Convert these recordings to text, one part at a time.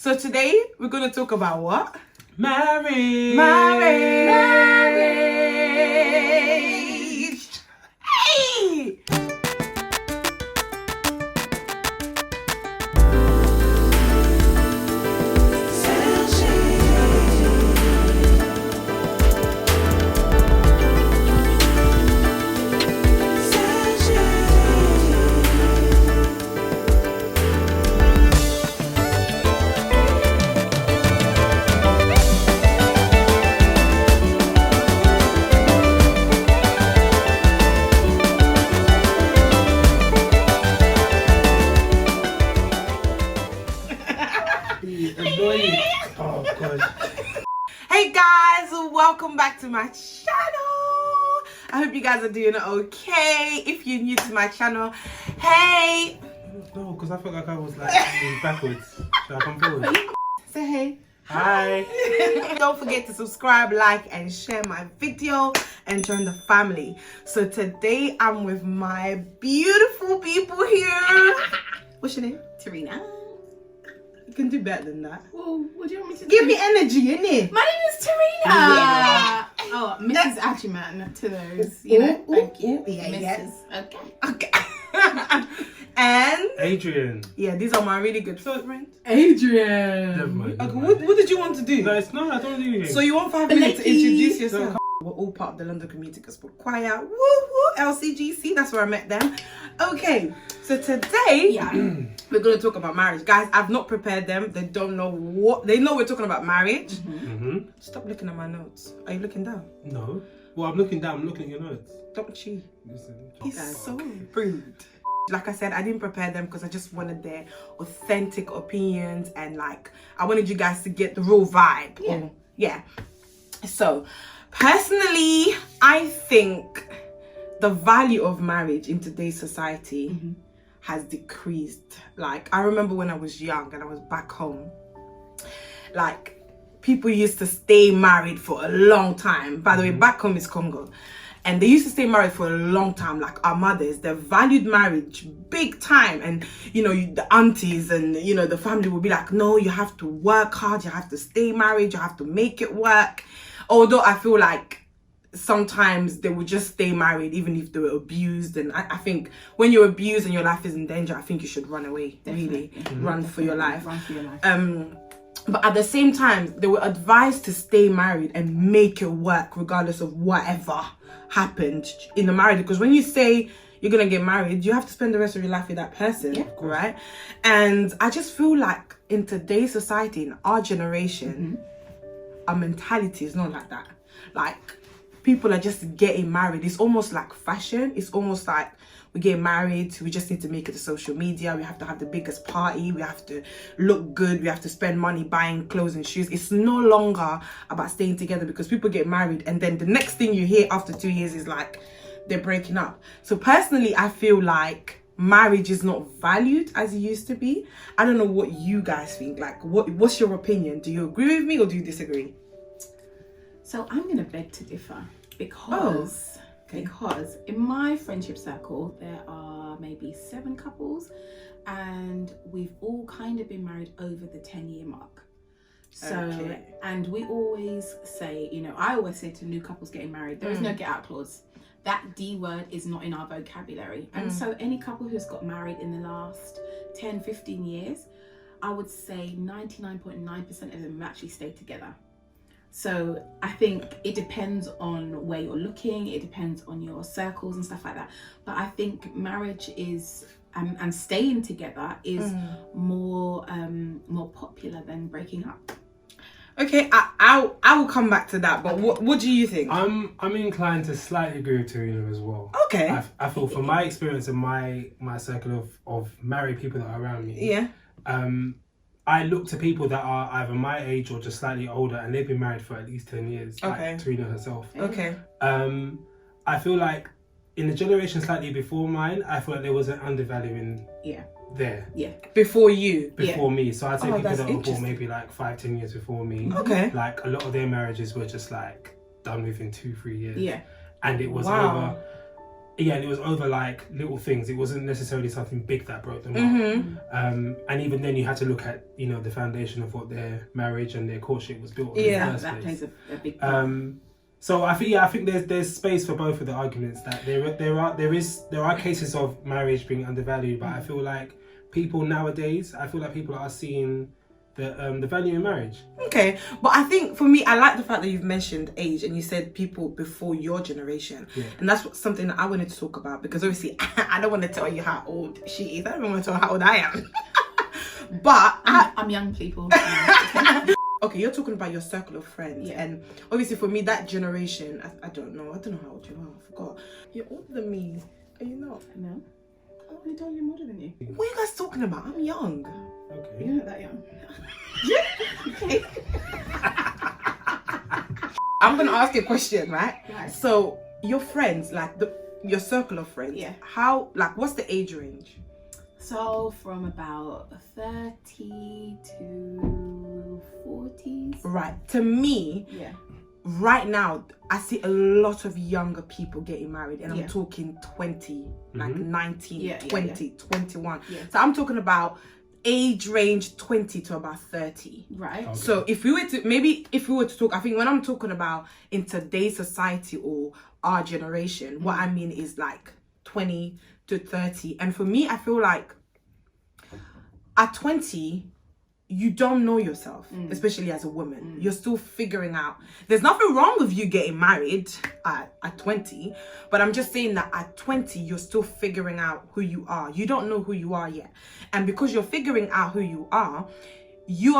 So today we're going to talk about what? Marriage. Hey! Oh gosh. Hey guys, welcome back to my channel. I hope you guys are doing okay. If you're new to my channel, hey. No, because I felt like I was like backwards. Should I come forward? Say hey. Hi. Don't forget to subscribe, like and share my video and join the family. So today I'm with my beautiful people here. What's your name? Tarina. You can do better than that. Well, what do you want me to Give do? me energy, innit? My name is Tarina. Yeah. Oh, Mrs. Achiman to those, you know. Ooh, Thank you. yeah, Mrs. yeah. Okay. Okay. And Adrian. yeah, these are my really good friends. Never Adrian. mind. Okay, what did you want to do? No, it's not. I don't do anything. So you want 5 minutes to Ladies. introduce yourself? We're all part of the London Community Gospel Choir. Woo woo, LCGC. That's where I met them. Okay, so today Yeah. we're going to talk about marriage. Guys, I've not prepared them. They don't know what. They know we're talking about marriage. Stop looking at my notes. Are you looking down? No. Well, I'm looking down. I'm looking at your notes. Don't cheat. Listen. He's so rude. Like I said, I didn't prepare them because I just wanted their authentic opinions and like I wanted you guys to get the real vibe. Yeah. Yeah. So personally, I think the value of marriage in today's society has decreased. Like I remember when I was young and I was back home, like people used to stay married for a long time. By the way, back home is Congo. And they used to stay married for a long time, like our mothers. They valued marriage big time. And, you know, the aunties and, you know, the family would be like, no, you have to work hard. You have to stay married. You have to make it work. Although I feel like sometimes they would just stay married even if they were abused. And I think when you're abused and your life is in danger, I think you should run away, really. Run for your life. Run for your life. But at the same time, they were advised to stay married and make it work regardless of whatever happened in the marriage. Because when you say you're going to get married, you have to spend the rest of your life with that person, right? And I just feel like in today's society, in our generation, our mentality is not like that. Like, people are just getting married. It's almost like fashion. It's almost like we get married, we just need to make it to social media. We have to have the biggest party. We have to look good. We have to spend money buying clothes and shoes. It's no longer about staying together because people get married and then the next thing you hear after 2 years is like they're breaking up. So personally, I feel like marriage is not valued as it used to be. I don't know what you guys think. Like, what's your opinion? Do you agree with me or do you disagree? So I'm going to beg to differ because in my friendship circle, there are maybe 7 couples and we've all kind of been married over the 10-year mark. So, and we always say, you know, I always say to new couples getting married, there is no get out clause. That D word is not in our vocabulary. And so any couple who's got married in the last 10, 15 years, I would say 99.9% of them have actually stayed together. So I think it depends on where you're looking, it depends on your circles and stuff like that. But I think marriage is and staying together is more popular than breaking up. Okay, I will come back to that. But what do you think? I'm inclined to slightly agree with Tarina as well. Okay. I feel from my experience and my circle of married people that are around me. Yeah. I look to people that are either my age or just slightly older and they've been married for at least 10 years. Okay. Like Tarina herself. Okay. I feel like in the generation slightly before mine, I feel like there was an undervaluing there. Yeah. Before you. Before me. So I'd say people that's that were born interesting. maybe like 5-10 years before me. Okay. Like a lot of their marriages were just like done within 2-3 years. Yeah. And it was Wow. Yeah, and it was over like little things. It wasn't necessarily something big that broke them Mm-hmm. up. And even then, you had to look at, you know, the foundation of what their marriage and their courtship was built on. Yeah, in the first that place. plays a big part. So I think there's space for both of the arguments, that there are cases of marriage being undervalued, but I feel like people nowadays, are seeing the value in marriage. Okay, but I think for me, I like the fact that you've mentioned age and you said people before your generation, and that's something that I wanted to talk about, because obviously I don't want to tell you how old she is. I don't even want to tell her how old I am. But I'm young people. okay, you're talking about your circle of friends, and obviously for me, that generation, I don't know how old you are. I forgot. You're older than me. Are you not? No. Oh, I told you I'm older than you. What are you guys talking about? I'm young. Okay. You're not that young. I'm gonna ask you a question, right? Right. So your friends, like your circle of friends, what's the age range? So from about 30 to 40s. Right. To me, right now, I see a lot of younger people getting married, and I'm talking 20, like 19, 20, 21. Yeah. So I'm talking about age range 20 to about 30. Right. Okay. So if we were to talk, I think when I'm talking about in today's society or our generation, what I mean is like 20 to 30. And for me, I feel like at 20, you don't know yourself, especially as a woman. You're still figuring out. There's nothing wrong with you getting married at 20, but I'm just saying that at 20, you're still figuring out who you are. You don't know who you are yet. And because you're figuring out who you are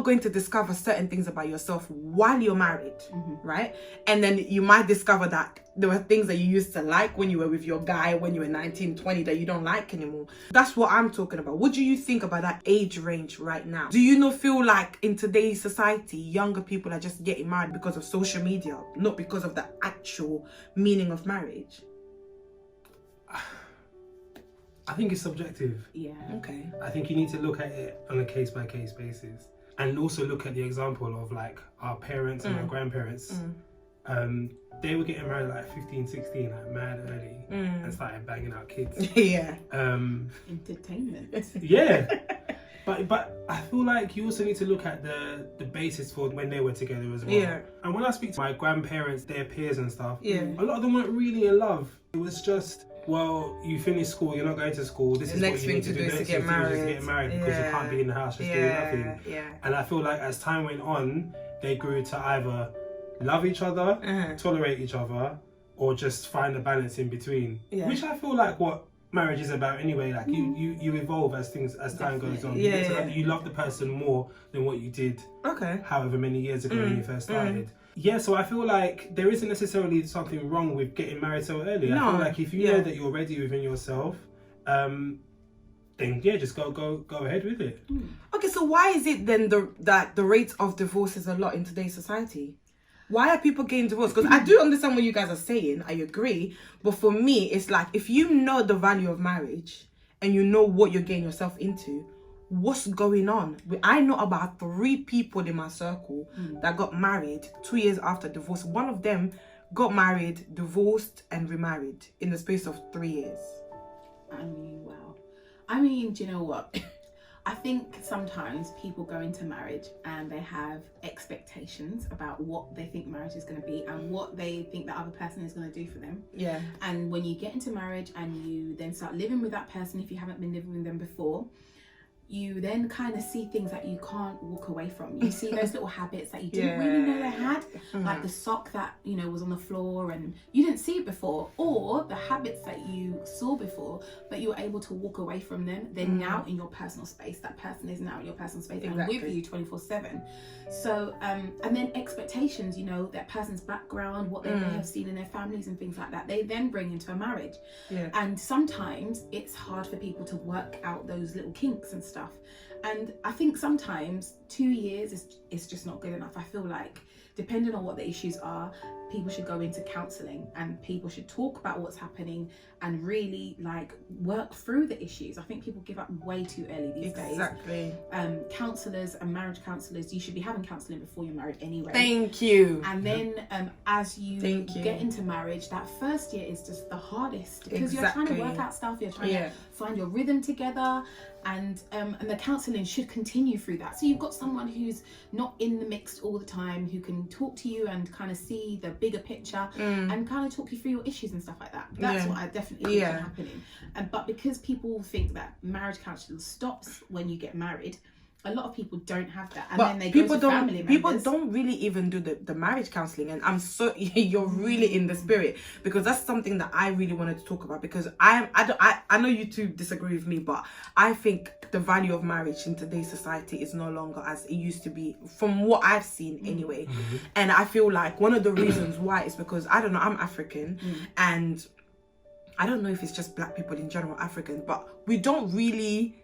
going to discover certain things about yourself while you're married, right? And then you might discover that there were things that you used to like when you were with your guy when you were 19, 20 that you don't like anymore. That's what I'm talking about. What do you think about that age range right now? Do you not feel like in today's society, younger people are just getting married because of social media, not because of the actual meaning of marriage? I think it's subjective. Yeah. Okay. I think you need to look at it on a case-by-case basis, and also look at the example of like our parents and our grandparents. They were getting married like 15, 16, like mad early, and started banging out kids. Yeah. Entertainment. Yeah. But I feel like you also need to look at the basis for when they were together as well. Yeah. And when I speak to my grandparents, their peers and stuff, Yeah. a lot of them weren't really in love. It was just, well, you finish school, you're not going to school, this is what you need to do. The next thing to do is to get married. Because you can't be in the house just doing nothing. Yeah. And I feel like as time went on, they grew to either love each other, tolerate each other, or just find a balance in between. Yeah. Which I feel like what marriage is about anyway. Like you evolve as time goes on. You love the person more than what you did however many years ago when you first started. Yeah, so I feel like there isn't necessarily something wrong with getting married so early. I feel like if you know that you're ready within yourself, then just go ahead with it. Okay, so why is it then that the rate of divorce is a lot in today's society? Why are people getting divorced? Because I do understand what you guys are saying, I agree, but for me it's like, if you know the value of marriage and you know what you're getting yourself into, what's going on? I know about 3 people in my circle that got married 2 years after divorce. One of them got married, divorced, and remarried in the space of 3 years. I mean, wow. I mean, do you know what? I think sometimes people go into marriage and they have expectations about what they think marriage is going to be and what they think the other person is going to do for them. Yeah. And when you get into marriage and you then start living with that person, if you haven't been living with them before, you then kind of see things that you can't walk away from. You see those little habits that you didn't really know they had, like the sock that, you know, was on the floor and you didn't see it before, or the habits that you saw before, but you were able to walk away from them. They're now in your personal space. That person is now in your personal space and with you 24/7. So, and then expectations, you know, that person's background, what they may have seen in their families and things like that, they then bring into a marriage. Yeah. And sometimes it's hard for people to work out those little kinks and stuff. And I think sometimes 2 years is just not good enough. I feel like depending on what the issues are, people should go into counselling, and people should talk about what's happening and really like work through the issues. I think people give up way too early these days. Exactly. Counsellors and marriage counsellors, you should be having counselling before you're married anyway. Thank you. And then as you get into marriage, that first year is just the hardest, because you're trying to work out stuff, you're trying to find your rhythm together, and the counselling should continue through that. So you've got someone who's not in the mix all the time, who can talk to you and kind of see the bigger picture and kind of talk you through your issues and stuff like that. That's what I definitely think is happening. But because people think that marriage counselling stops when you get married, a lot of people don't have that, and then they go to family members. People don't really even do the marriage counselling, and I'm so you're really in the spirit, because that's something that I really wanted to talk about, because I know you two disagree with me, but I think the value of marriage in today's society is no longer as it used to be, from what I've seen anyway. And I feel like one of the reasons why is because, I don't know, I'm African, and I don't know if it's just black people in general, Africans, but we don't really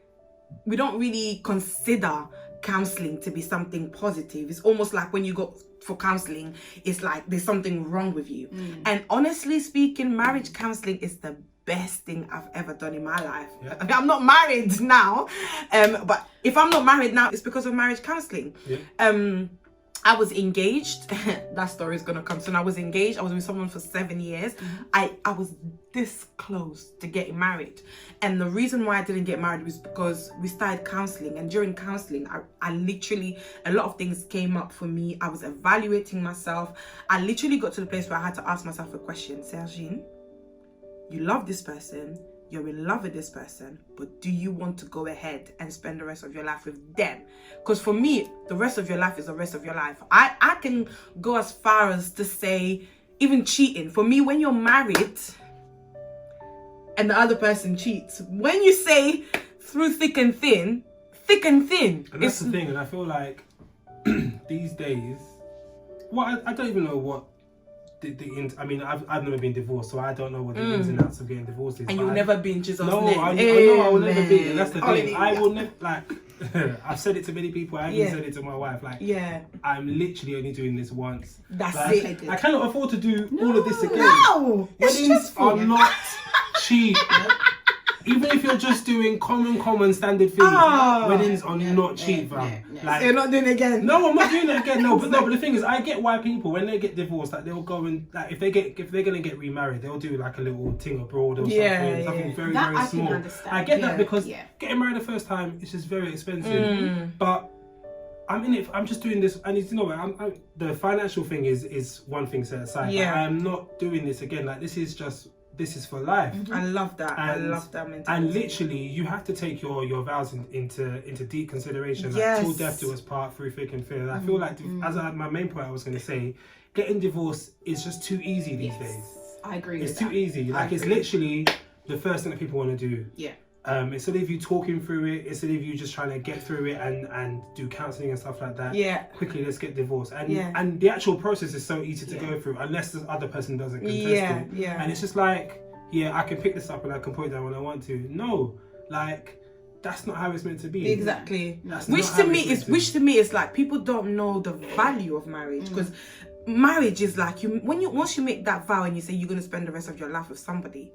consider counselling to be something positive. It's almost like when you go for counselling, it's like there's something wrong with you. And honestly speaking, marriage counselling is the best thing I've ever done in my life. I mean, I'm not married now, but if I'm not married now, it's because of marriage counselling. I was engaged. That story is gonna come soon. I was engaged. I was with someone for 7 years. I was this close to getting married, and the reason why I didn't get married was because we started counselling, and during counselling, I literally, a lot of things came up for me. I was evaluating myself. I literally got to the place where I had to ask myself a question: Sergine, you love this person, you're in love with this person, but do you want to go ahead and spend the rest of your life with them? Because for me, the rest of your life is the rest of your life. I can go as far as to say, even cheating. For me, when you're married and the other person cheats, when you say through thick and thin. And that's the thing, and I feel like these days, I don't even know what I mean, I've never been divorced, so I don't know what the ins and outs of getting divorced is. And you'll never be in Jesus' name. I know I will never be, and that's the thing. I will never, like, I've said it to many people. I even said it to my wife. Like, I'm literally only doing this once. That's like, it. I cannot afford to do all of this again. No, weddings are not cheap. Even if you're just doing common standard things, weddings are not cheap, fam. Like, you're not doing it again. No, I'm not doing it again. No, but the thing is, I get why people, when they get divorced, like, they'll go and, like, if they're gonna get remarried, they'll do like a little thing abroad or something very that small. Can understand. I get that, because getting married the first time is just very expensive. But I'm in it. I'm just doing this, and you know what? The financial thing is one thing set aside. Yeah. I am not doing this again. Like, this is for life. I love that. I love that mentality. And literally, you have to take your vows into deep consideration. Like, till death do us part, through thick and thin. And I feel like, as my main point I was going to say, getting divorced is just too easy these days. I agree. It's too easy. Like, it's literally the first thing that people want to do. Yeah. Instead of you talking through it, instead of you just trying to get through it and do counselling and stuff like that, quickly let's get divorced. And the actual process is so easy to go through, unless the other person doesn't contest it. And it's just like, I can pick this up and I can put it down when I want to. No, like, that's not how it's meant to be. Exactly. Which to me is like, people don't know the value of marriage, because marriage is like, once you make that vow and you say you're going to spend the rest of your life with somebody,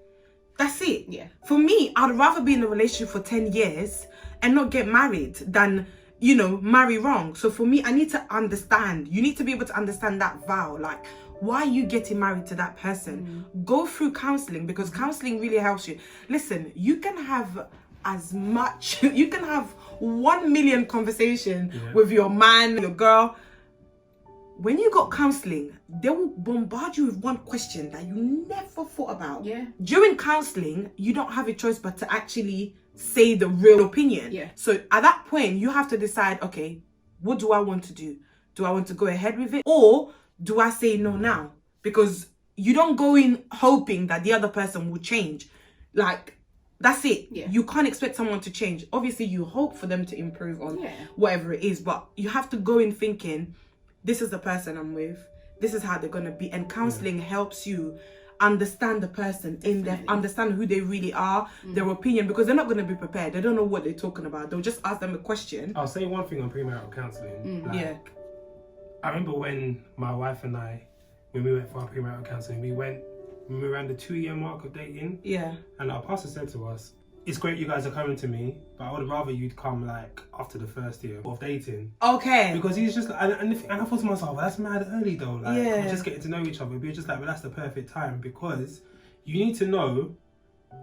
that's it. Yeah. For me, I'd rather be in a relationship for 10 years and not get married than, marry wrong. So for me, I need to understand. You need to be able to understand that vow. Like, why are you getting married to that person? Go through counselling, because counselling really helps you. Listen, you can have you can have 1 million conversation with your man, your girl. When you got counselling, they will bombard you with one question that you never thought about. Yeah. During counselling, you don't have a choice but to actually say the real opinion. Yeah. So at that point, you have to decide, okay, what do I want to do? Do I want to go ahead with it? Or do I say no now? Because you don't go in hoping that the other person will change. Like, that's it. Yeah. You can't expect someone to change. Obviously, you hope for them to improve on whatever it is, but you have to go in thinking, this is the person I'm with. This is how they're going to be. And counselling helps you understand the person in depth, understand who they really are, their opinion, because they're not going to be prepared. They don't know what they're talking about. They'll just ask them a question. I'll say one thing on premarital counselling. I remember when my wife and I, when we went for our premarital counselling, we went when we were around the 2-year mark of dating. Yeah. And our pastor said to us, it's great you guys are coming to me, but I would rather you'd come like after the first year of dating. Okay. Because he's just, and I thought to myself, well, that's mad early though. Like, we're just getting to know each other. But we're just like, well, that's the perfect time, because you need to know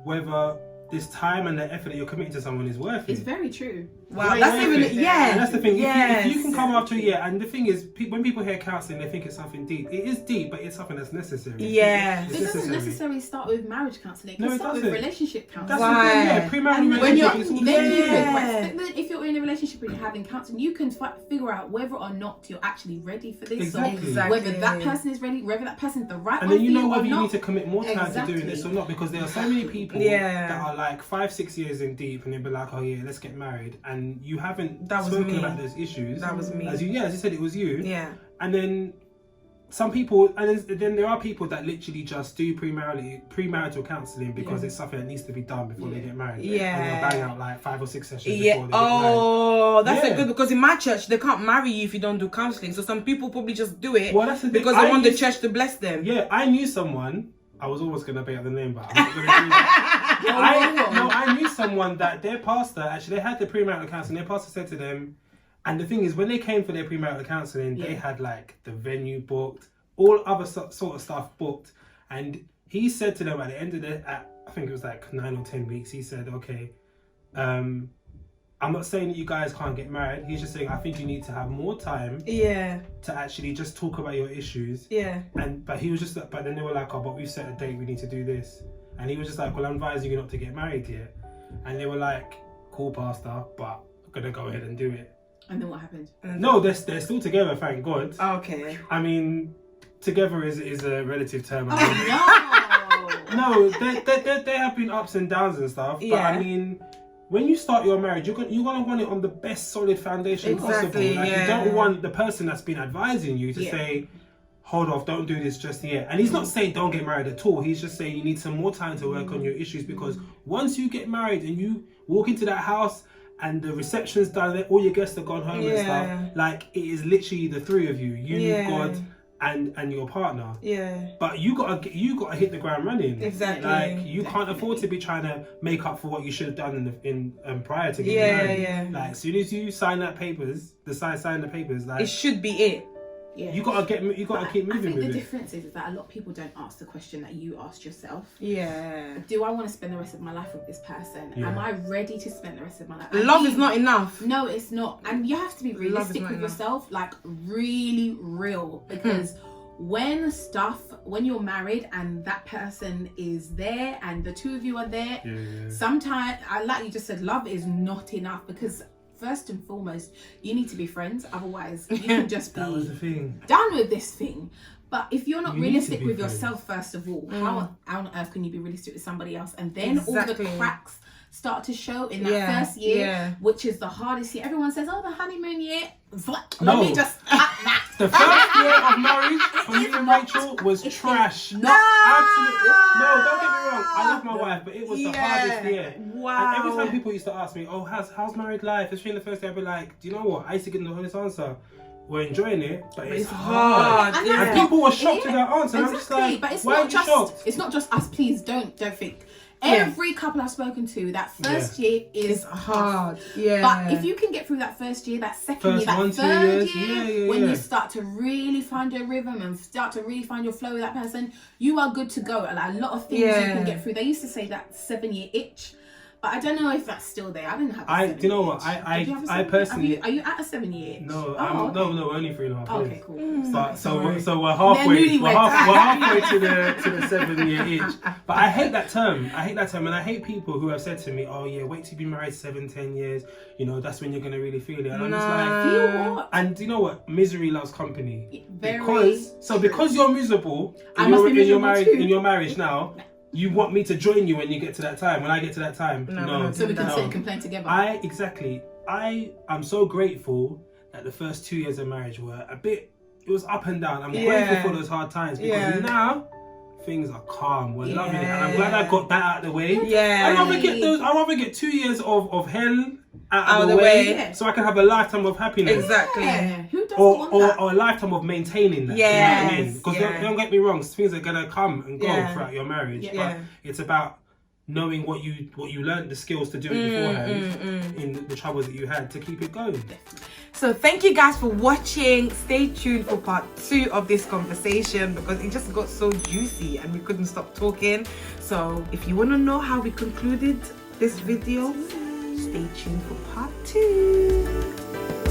whether this time and the effort that you're committing to someone is worth it. It's very true. Wow, that's even And that's the thing. If you can come after a year, and the thing is, when people hear counselling, they think it's something deep. It is deep, but it's something that's necessary. Yeah. It doesn't necessarily start with marriage counselling. It can start with relationship counselling. That's the thing, yeah. Premarital relationship. If you're in a relationship and you're having counselling, you can figure out whether or not you're actually ready for this. Exactly. Or whether that person is ready, whether that person's the right one. And then you know whether you need to commit more time to doing this or not, because there are so many people that are like 5-6 years in deep, and they'll be like, oh yeah, let's get married, and you haven't spoken about those issues. That was me. As you said, it was you. Yeah. And then some people, and then there are people that literally just do premarital counselling because it's something that needs to be done before they get married. Yeah. And they'll bang out like 5 or 6 sessions before they get married. Oh, that's a good, because in my church they can't marry you if you don't do counselling. So some people probably just do it because they want the church to bless them. Yeah, I knew someone. I was almost going to bait out the name, but I'm not going to do that. I knew someone that their pastor, actually, they had the premarital counselling. Their pastor said to them, and the thing is, when they came for their premarital counselling, they had like the venue booked, all other sort of stuff booked. And he said to them at the end of I think it was like 9 or 10 weeks, he said, okay, I'm not saying that you guys can't get married. He's just saying, I think you need to have more time to actually just talk about your issues. Yeah. But he was just, but then they were like, oh, but we've set a date, we need to do this. And he was just like, well, I'm advising you not to get married yet. And they were like, cool, pastor, but I'm going to go ahead and do it. And then what happened? No, they're still together, thank God. Okay. I mean, together is a relative term. Oh, no! There have been ups and downs and stuff. But I mean, when you start your marriage, you're gonna want it on the best solid foundation possible. Like, you don't want the person that's been advising you to say, hold off, don't do this just yet. And he's not saying don't get married at all. He's just saying you need some more time to work on your issues, because once you get married and you walk into that house and the reception's done, all your guests have gone home and stuff, like, it is literally the three of you, God, and your partner. Yeah. But you gotta hit the ground running. Exactly. Like, you can't afford to be trying to make up for what you should have done in prior to getting married. Yeah. Like, as soon as you sign the papers, like, it should be it. Yeah. You gotta keep moving with it. I think the difference is that a lot of people don't ask the question that you asked yourself. Yeah. Do I want to spend the rest of my life with this person? Yeah. Am I ready to spend the rest of my life? Love is not enough. No, it's not. And you have to be realistic with yourself, like really real, because when you're married and that person is there and the two of you are there, sometimes, like you just said, love is not enough, because first and foremost, you need to be friends. Otherwise, you can just be done with this thing. But if you're not realistic with yourself, first of all, how on earth can you be realistic with somebody else? And then all the cracks start to show in that first year, which is the hardest year. Everyone says, oh, the honeymoon year. Let me just... The first year of marriage for me and Rachel was trash. No! Absolutely. No, don't get me wrong. I love my wife, but it was the hardest year. Wow. And every time people used to ask me, oh, how's married life? Especially the first day, I'd be like, do you know what? I used to get the honest answer. We're enjoying it, but it's hard. And people were shocked with that answer. And I'm just like, but it's why are you shocked? It's not just us, please don't think. Every couple I've spoken to, that first year is hard. But if you can get through that first year, that second year, that third year, when you start to really find your rhythm and start to really find your flow with that person, you are good to go. Like, a lot of things you can get through. They used to say that 7-year itch. But I don't know if that's still there. I didn't have a 7-year do you know what? I personally... Are you at a 7-year itch? No, no, only 3.5 years. Okay, cool. But, so we're halfway. We're halfway to the 7-year itch. But I hate that term. And I hate people who have said to me, "Oh yeah, wait till you be married 7-10 years. You know, that's when you're gonna really feel it." And I'm just like, feel what? And do you know what? Misery loves company. Because you're miserable in your marriage now. You want me to join you when you get to that time? When I get to that time? No. So we can sit and complain together. I'm so grateful that the first 2 years of marriage were it was up and down. I'm grateful for those hard times, because now things are calm. We're loving it. And I'm glad I got that out of the way. I'd rather get 2 years of hell out of the way, Yeah. so I can have a lifetime of happiness. Exactly. Yeah. Who doesn't want that? Or a lifetime of maintaining that. Yes, You know what I mean? Because yeah. don't get me wrong, things are gonna come and go Yeah. throughout your marriage. Yeah. But it's about knowing what you learned the skills to do it beforehand in the troubles that you had to keep it going. So thank you guys for watching. Stay tuned for part 2 of this conversation because it just got so juicy and we couldn't stop talking. So if you want to know how we concluded this video, stay tuned for part 2.